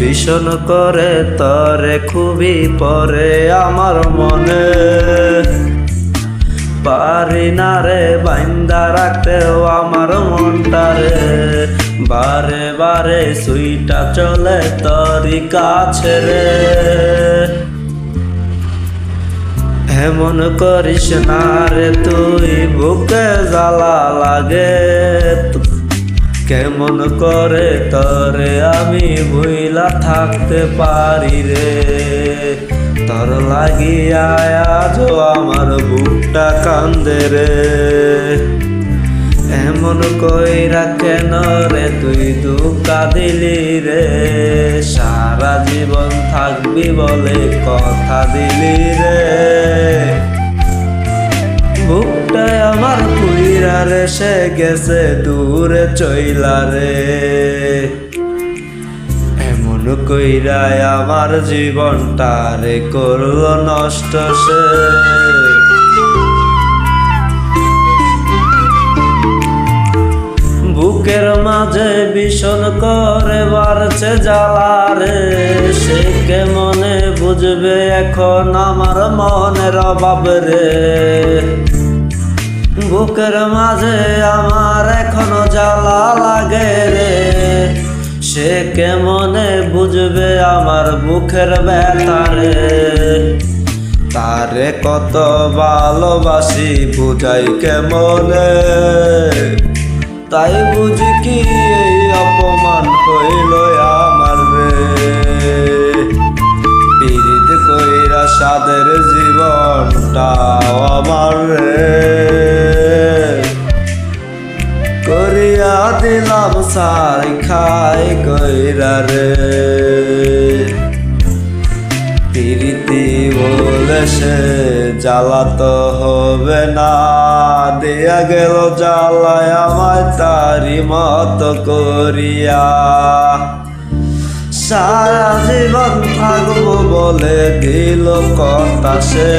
ভীষণ করে তরে খুবই পরে আমার মনে, পারি না রে বাইন্দা রাখতেও আমার মনটারে, বারে বারে সুইটা চলে তরি কাছে রে। এমন করিস না রে তুই, বুকে জ্বালা লাগে, কেমন করে তরে আমি ভুইলা থাকতে পারি রে। তোর লাগিয়া আজও আমার বুকটা কান্দে রে। এমন কইরা কেন রে তুই ধোঁকা দিলি রে, সারা জীবন থাকবি বলে কথা দিলি রে। বুকটায় আমার পুইরা রে সে গেছে দূরে চইলা রে। এমন কইরায় আমার জীবনটা রে করলো নষ্ট সে। বুকের মাঝে ভীষণ করে বাড়ছে জ্বালা রে, সে কেমনে বুঝবে এখন আমার মনের অভাব রে। বুকের মাঝে আমার এখনো জ্বালা লাগে রে, সে কেমনে বুঝবে আমার বুকের ব্যথা রে। তারে কত ভালোবাসি বুঝাই কেমনে, তাই বুঝি কি এই অপমান হইল আমার রে। পীড়িত কইরা সাদের জীবনটাও আমার রে, করিয়া দিলাম সাই খাই কইরা রে। প্রীতি বলে সে জ্বালা তো হবে না, দিয়া গেল জ্বালায় আমায় তারি মতো করিয়া। সারা জীবন থাকবো বলে দিল কথা সে,